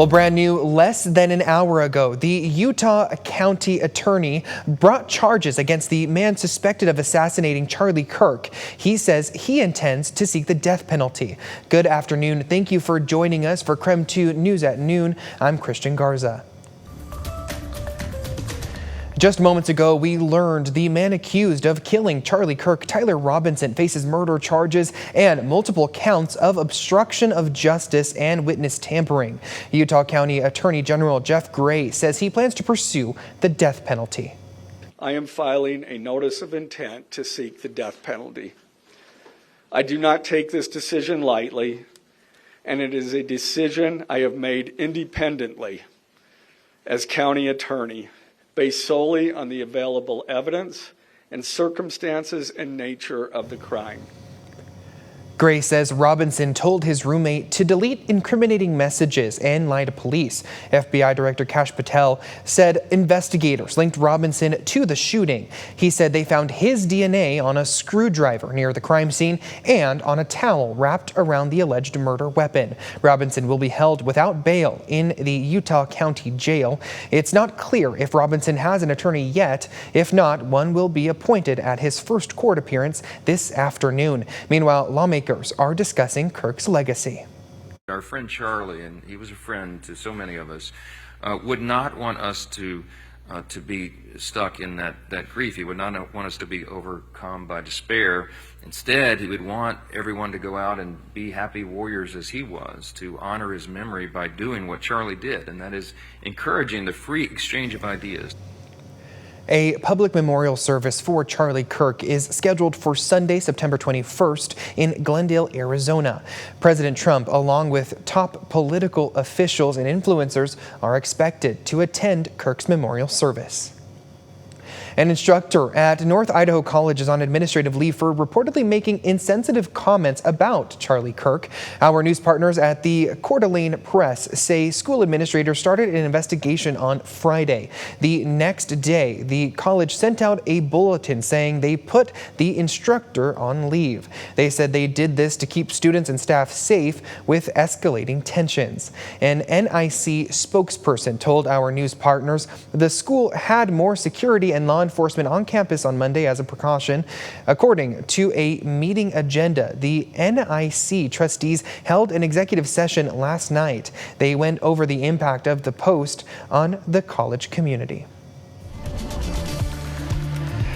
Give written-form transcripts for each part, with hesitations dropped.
Well, brand new less than an hour ago, the Utah County Attorney brought charges against the man suspected of assassinating Charlie Kirk. He says he intends to seek the death penalty. Good afternoon. Thank you for joining us for KREM 2 News at Noon. I'm Christian Garza. Just moments ago, we learned the man accused of killing Charlie Kirk, Tyler Robinson, faces murder charges and multiple counts of obstruction of justice and witness tampering. Utah County Attorney General Jeff Gray says he plans to pursue the death penalty. I am filing a notice of intent to seek the death penalty. I do not take this decision lightly, and it is a decision I have made independently as county attorney, based solely on the available evidence and circumstances and nature of the crime. Gray says Robinson told his roommate to delete incriminating messages and lie to police. FBI Director Kash Patel said investigators linked Robinson to the shooting. He said they found his DNA on a screwdriver near the crime scene and on a towel wrapped around the alleged murder weapon. Robinson will be held without bail in the Utah County Jail. It's not clear if Robinson has an attorney yet. If not, one will be appointed at his first court appearance this afternoon. Meanwhile, lawmakers are discussing Kirk's legacy. Our friend Charlie, and he was a friend to so many of us, would not want us to be stuck in that grief. He would not want us to be overcome by despair. Instead, he would want everyone to go out and be happy warriors as he was, to honor his memory by doing what Charlie did, and that is encouraging the free exchange of ideas. A public memorial service for Charlie Kirk is scheduled for Sunday, September 21st in Glendale, Arizona. President Trump, along with top political officials and influencers, are expected to attend Kirk's memorial service. An instructor at North Idaho College is on administrative leave for reportedly making insensitive comments about Charlie Kirk. Our news partners at the Coeur d'Alene Press say school administrators started an investigation on Friday. The next day, the college sent out a bulletin saying they put the instructor on leave. They said they did this to keep students and staff safe with escalating tensions. An NIC spokesperson told our news partners the school had more security and law enforcement on campus on Monday as a precaution. According to a meeting agenda, the NIC trustees held an executive session last night. They went over the impact of the post on the college community.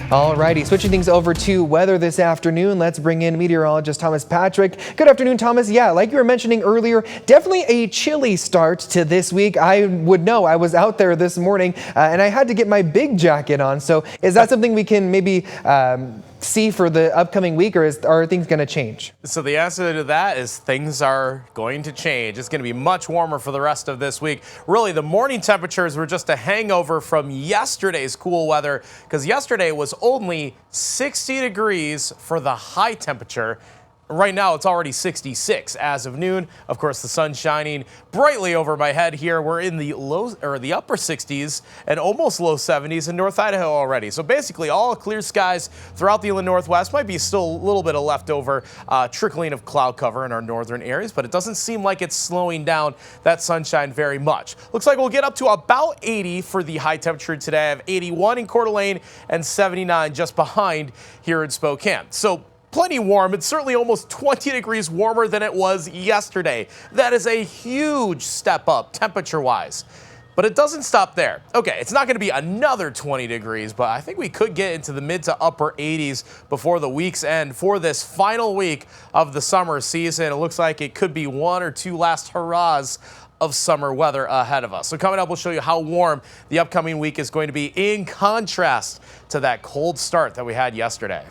Alrighty, switching things over to weather this afternoon, let's bring in meteorologist Thomas Patrick. Good afternoon, Thomas. Yeah, like you were mentioning earlier, definitely a chilly start to this week. I would know, I was out there this morning and I had to get my big jacket on. So is that something we can maybe see for the upcoming week, or are things going to change? So the answer to that is things are going to change. It's going to be much warmer for the rest of this week. Really, the morning temperatures were just a hangover from yesterday's cool weather, because yesterday was only 60 degrees for the high temperature. Right now, it's already 66 as of noon. Of course, the sun shining brightly over my head here. We're in the upper 60s and almost low 70s in North Idaho already. So basically, all clear skies throughout the inland Northwest. Might be still a little bit of leftover trickling of cloud cover in our northern areas, but it doesn't seem like it's slowing down that sunshine very much. Looks like we'll get up to about 80 for the high temperature today. I have 81 in Coeur d'Alene and 79 just behind here in Spokane. So plenty warm. It's certainly almost 20 degrees warmer than it was yesterday. That is a huge step up temperature-wise. But it doesn't stop there. Okay, it's not going to be another 20 degrees, but I think we could get into the mid to upper 80s before the week's end for this final week of the summer season. It looks like it could be one or two last hurrahs of summer weather ahead of us. So coming up, we'll show you how warm the upcoming week is going to be in contrast to that cold start that we had yesterday.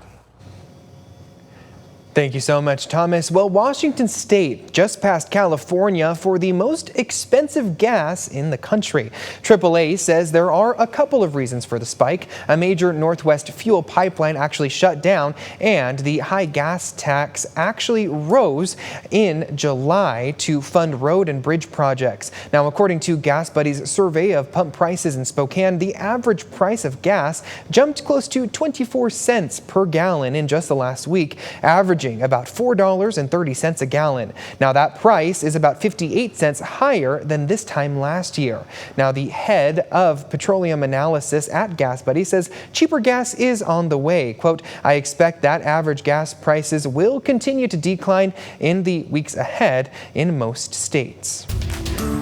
Thank you so much, Thomas. Well, Washington State just passed California for the most expensive gas in the country. AAA says there are a couple of reasons for the spike. A major Northwest fuel pipeline actually shut down, and the high gas tax actually rose in July to fund road and bridge projects. Now, according to Gas Buddy's survey of pump prices in Spokane, the average price of gas jumped close to 24 cents per gallon in just the last week, averaging averaging about $4.30 a gallon. Now that price is about 58 cents higher than this time last year. Now the head of petroleum analysis at Gas Buddy says cheaper gas is on the way. Quote, "I expect that average gas prices will continue to decline in the weeks ahead in most states."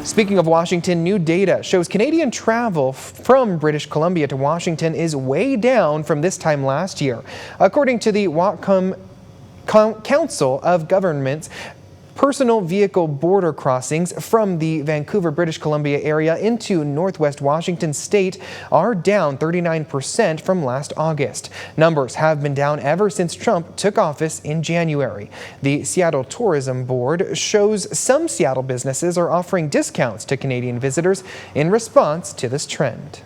Speaking of Washington, new data shows Canadian travel from British Columbia to Washington is way down from this time last year. According to the Whatcom Council of Governments, personal vehicle border crossings from the Vancouver, British Columbia area into Northwest Washington state are down 39% from last August. Numbers have been down ever since Trump took office in January. The Seattle Tourism Board shows some Seattle businesses are offering discounts to Canadian visitors in response to this trend.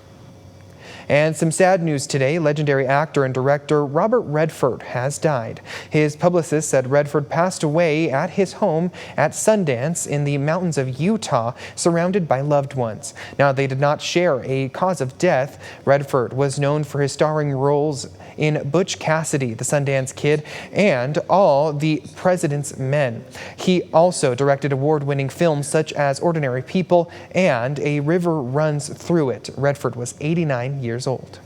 And some sad news today. Legendary actor and director Robert Redford has died. His publicist said Redford passed away at his home at Sundance in the mountains of Utah, surrounded by loved ones. Now, they did not share a cause of death. Redford was known for his starring roles in Butch Cassidy, the Sundance Kid, and All the President's Men. He also directed award-winning films such as Ordinary People and A River Runs Through It. Redford was 89 years old.